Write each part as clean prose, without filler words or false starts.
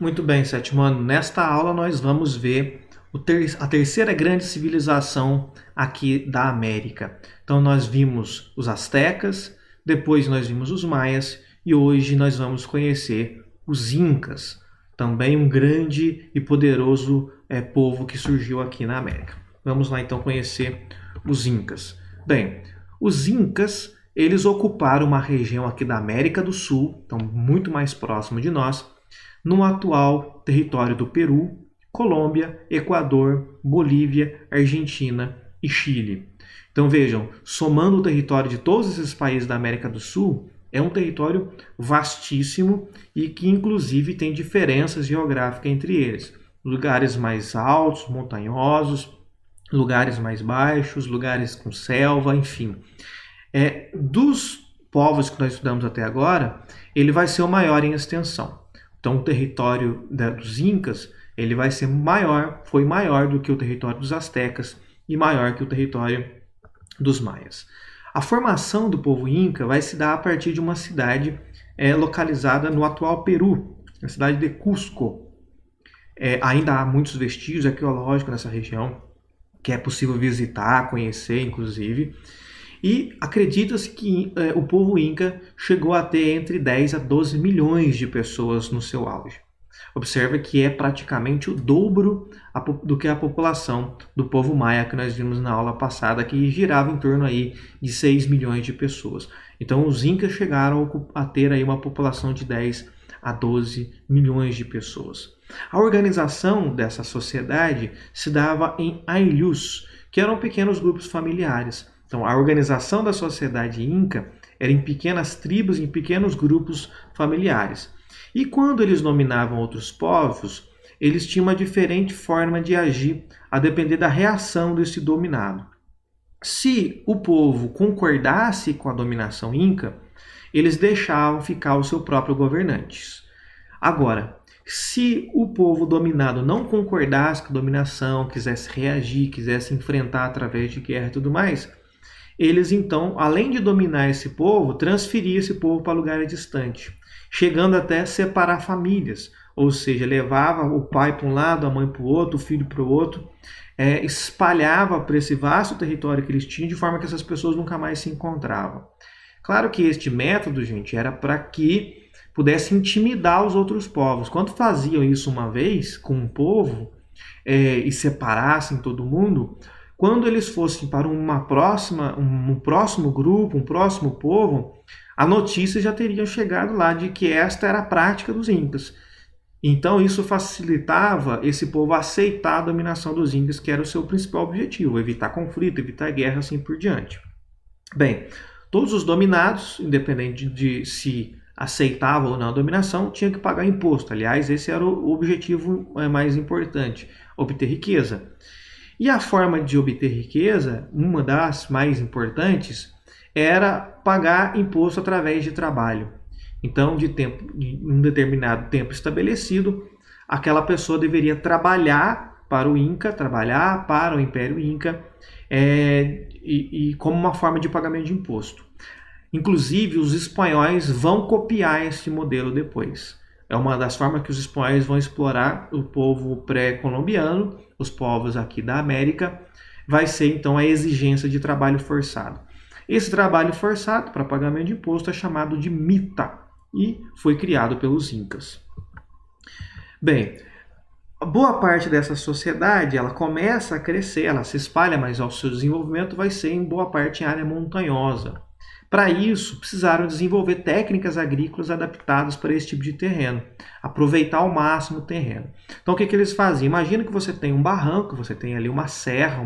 Muito bem, sétimo ano. Nesta aula nós vamos ver a terceira grande civilização aqui da América. Então nós vimos os astecas, depois nós vimos os maias e hoje nós vamos conhecer os incas, também um grande e poderoso povo que surgiu aqui na América. Vamos lá então conhecer os incas. Bem, os incas eles ocuparam uma região aqui da América do Sul, então muito mais próximo de nós, no atual território do Peru, Colômbia, Equador, Bolívia, Argentina e Chile. Então vejam, somando o território de todos esses países da América do Sul, é um território vastíssimo e que inclusive tem diferenças geográficas entre eles. Lugares mais altos, montanhosos, lugares mais baixos, lugares com selva, enfim. Dos povos que nós estudamos até agora, ele vai ser o maior em extensão. Então, o território dos Incas ele vai ser maior, foi maior do que o território dos Astecas e maior que o território dos Maias. A formação do povo Inca vai se dar a partir de uma cidade localizada no atual Peru, na cidade de Cusco. Ainda há muitos vestígios arqueológicos nessa região, que é possível visitar, conhecer, inclusive. E acredita-se que o povo Inca chegou a ter entre 10 a 12 milhões de pessoas no seu auge. Observe que é praticamente o dobro do que a população do povo maia que nós vimos na aula passada, que girava em torno aí de 6 milhões de pessoas. Então os Incas chegaram a ter aí uma população de 10 a 12 milhões de pessoas. A organização dessa sociedade se dava em aylus, que eram pequenos grupos familiares. Então, a organização da sociedade inca era em pequenas tribos, em pequenos grupos familiares. E quando eles dominavam outros povos, eles tinham uma diferente forma de agir, a depender da reação desse dominado. Se o povo concordasse com a dominação inca, eles deixavam ficar o seu próprio governante. Agora, se o povo dominado não concordasse com a dominação, quisesse reagir, quisesse enfrentar através de guerra e tudo mais, eles então, além de dominar esse povo, transferiam esse povo para lugares distantes, chegando até separar famílias, ou seja, levava o pai para um lado, a mãe para o outro, o filho para o outro, espalhava por esse vasto território que eles tinham, de forma que essas pessoas nunca mais se encontravam. Claro que este método, gente, era para que pudesse intimidar os outros povos. Quando faziam isso uma vez com um povo e separassem todo mundo, quando eles fossem para um próximo grupo, um próximo povo, a notícia já teria chegado lá de que esta era a prática dos incas. Então isso facilitava esse povo aceitar a dominação dos incas, que era o seu principal objetivo, evitar conflito, evitar guerra, assim por diante. Bem, todos os dominados, independente de se aceitavam ou não a dominação, tinham que pagar imposto. Aliás, esse era o objetivo mais importante, obter riqueza. E a forma de obter riqueza, uma das mais importantes, era pagar imposto através de trabalho. Então, de um determinado tempo estabelecido, aquela pessoa deveria trabalhar para o Inca, trabalhar para o Império Inca, e como uma forma de pagamento de imposto. Inclusive, os espanhóis vão copiar esse modelo depois. É uma das formas que os espanhóis vão explorar o povo pré-colombiano, os povos aqui da América, vai ser então a exigência de trabalho forçado. Esse trabalho forçado para pagamento de imposto é chamado de mita e foi criado pelos incas. Bem, boa parte dessa sociedade ela começa a crescer, ela se espalha, mas o seu desenvolvimento vai ser em boa parte em área montanhosa. Para isso, precisaram desenvolver técnicas agrícolas adaptadas para esse tipo de terreno, aproveitar ao máximo o terreno. Então, o que eles faziam? Imagina que você tem um barranco, você tem ali uma serra,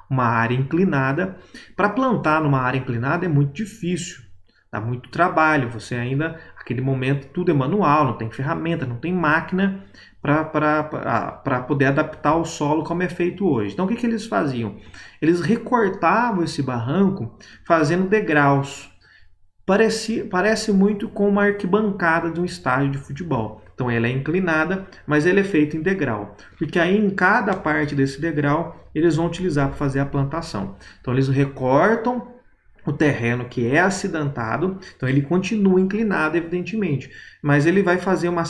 uma área inclinada. Para plantar numa área inclinada é muito difícil, dá muito trabalho. Você ainda, naquele momento, tudo é manual, não tem ferramenta, não tem máquina para poder adaptar o solo como é feito hoje. Então, o que eles faziam? Eles recortavam esse barranco fazendo degraus. Parece muito com uma arquibancada de um estádio de futebol. Então ela é inclinada, mas ela é feita em degrau. Porque aí em cada parte desse degrau eles vão utilizar para fazer a plantação. Então eles recortam o terreno que é acidentado, então ele continua inclinado, evidentemente, mas ele vai fazer uma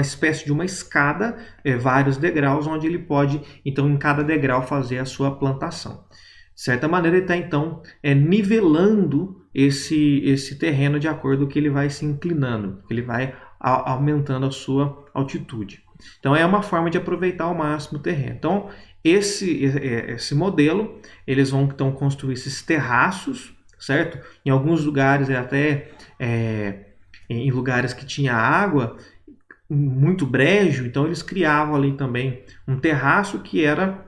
espécie de uma escada, vários degraus, onde ele pode, então, em cada degrau fazer a sua plantação. De certa maneira, ele está, então, nivelando esse terreno de acordo com que ele vai se inclinando, ele vai aumentando a sua altitude. Então, é uma forma de aproveitar ao máximo o terreno. Então, esse modelo, eles vão, então, construir esses terraços, certo? Em alguns lugares, em lugares que tinha água, muito brejo, então eles criavam ali também um terraço que era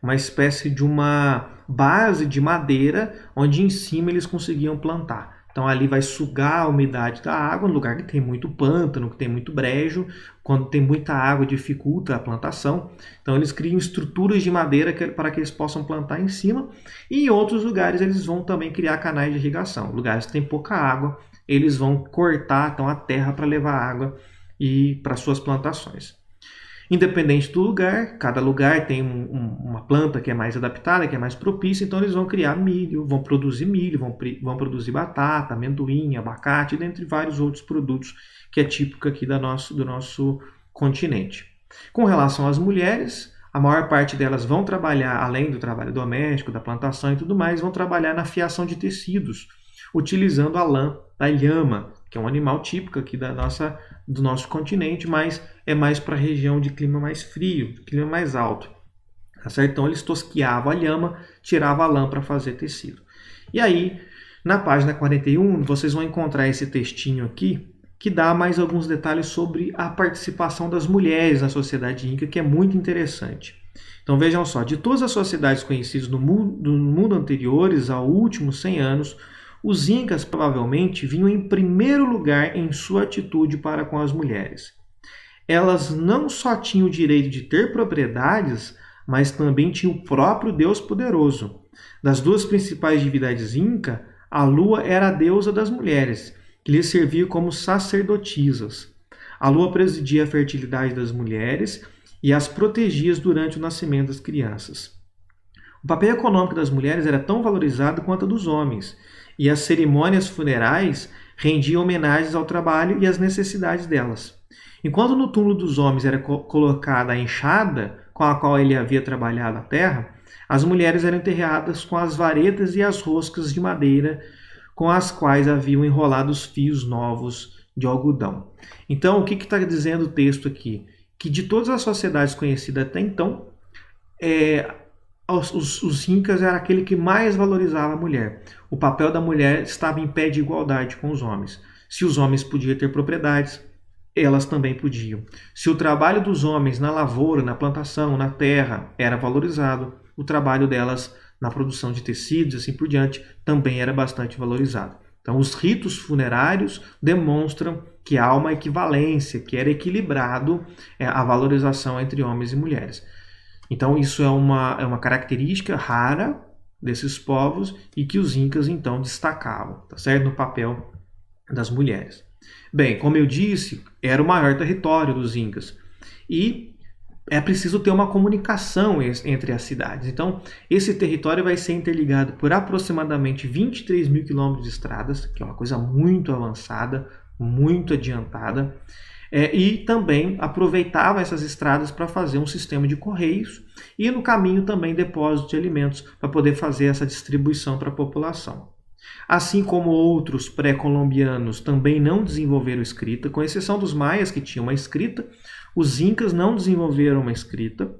uma espécie de uma base de madeira, onde em cima eles conseguiam plantar. Então ali vai sugar a umidade da água, no lugar que tem muito pântano, que tem muito brejo, quando tem muita água dificulta a plantação. Então eles criam estruturas de madeira para que eles possam plantar em cima. E em outros lugares eles vão também criar canais de irrigação. Lugares que tem pouca água, eles vão cortar então, a terra para levar água e para suas plantações. Independente do lugar, cada lugar tem uma planta que é mais adaptada, que é mais propícia, então eles vão criar milho, vão vão produzir batata, amendoim, abacate, dentre vários outros produtos que é típico aqui do nosso continente. Com relação às mulheres, a maior parte delas vão trabalhar, além do trabalho doméstico, da plantação e tudo mais, vão trabalhar na fiação de tecidos, utilizando a lã da lhama, que é um animal típico aqui do nosso continente, mas é mais para a região de clima mais frio, clima mais alto. Tá certo? Então eles tosquiavam a lhama, tiravam a lã para fazer tecido. E aí, na página 41, vocês vão encontrar esse textinho aqui, que dá mais alguns detalhes sobre a participação das mulheres na sociedade inca, que é muito interessante. Então vejam só, de todas as sociedades conhecidas no mundo anteriores ao últimos 100 anos, os incas provavelmente vinham em primeiro lugar em sua atitude para com as mulheres. Elas não só tinham o direito de ter propriedades, mas também tinham o próprio Deus poderoso. Das duas principais divindades inca, a lua era a deusa das mulheres, que lhes servia como sacerdotisas. A lua presidia a fertilidade das mulheres e as protegia durante o nascimento das crianças. O papel econômico das mulheres era tão valorizado quanto o dos homens, e as cerimônias funerais rendiam homenagens ao trabalho e às necessidades delas. Enquanto no túmulo dos homens era colocada a enxada com a qual ele havia trabalhado a terra, as mulheres eram enterradas com as varetas e as roscas de madeira com as quais haviam enrolado os fios novos de algodão. Então, o que está dizendo o texto aqui? Que de todas as sociedades conhecidas até então, os incas eram aquele que mais valorizava a mulher. O papel da mulher estava em pé de igualdade com os homens. Se os homens podiam ter propriedades, elas também podiam. Se o trabalho dos homens na lavoura, na plantação, na terra era valorizado, o trabalho delas na produção de tecidos e assim por diante também era bastante valorizado. Então, os ritos funerários demonstram que há uma equivalência, que era equilibrado a valorização entre homens e mulheres. Então, isso é uma característica rara desses povos e que os incas, então, destacavam, tá certo? No papel das mulheres. Bem, como eu disse, era o maior território dos incas e é preciso ter uma comunicação entre as cidades. Então, esse território vai ser interligado por aproximadamente 23 mil quilômetros de estradas, que é uma coisa muito avançada, muito adiantada. E também aproveitava essas estradas para fazer um sistema de correios e no caminho também depósitos de alimentos para poder fazer essa distribuição para a população. Assim como outros pré-colombianos também não desenvolveram escrita, com exceção dos maias que tinham uma escrita, os incas não desenvolveram uma escrita,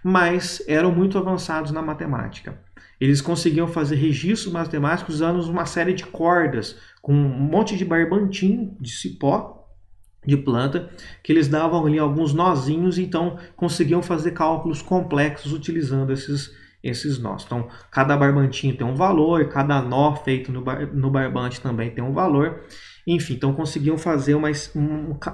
mas eram muito avançados na matemática. Eles conseguiam fazer registros matemáticos usando uma série de cordas, com um monte de barbantim de cipó, de planta, que eles davam ali alguns nozinhos e então conseguiam fazer cálculos complexos utilizando esses nós. Então, cada barbantinho tem um valor, cada nó feito no barbante também tem um valor. Enfim, então conseguiam fazer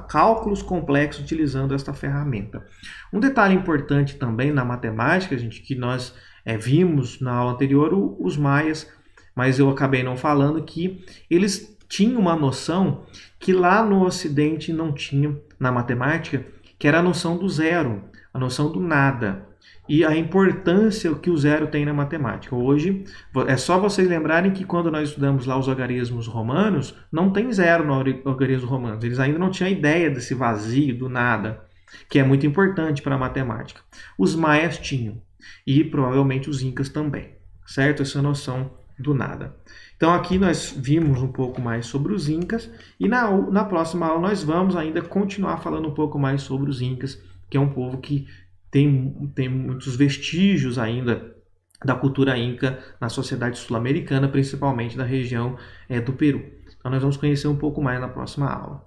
cálculos complexos utilizando esta ferramenta. Um detalhe importante também na matemática, gente, que nós vimos na aula anterior, os maias, mas eu acabei não falando, que eles tinham uma noção que lá no Ocidente não tinha na matemática, que era a noção do zero, a noção do nada, e a importância que o zero tem na matemática. Hoje, é só vocês lembrarem que quando nós estudamos lá os algarismos romanos, não tem zero no algarismo romano. Eles ainda não tinham ideia desse vazio, do nada, que é muito importante para a matemática. Os maias tinham, e provavelmente os incas também, certo? Essa noção do nada. Então aqui nós vimos um pouco mais sobre os incas, e na próxima aula nós vamos ainda continuar falando um pouco mais sobre os incas, que é um povo que tem muitos vestígios ainda da cultura inca na sociedade sul-americana, principalmente da região do Peru. Então nós vamos conhecer um pouco mais na próxima aula.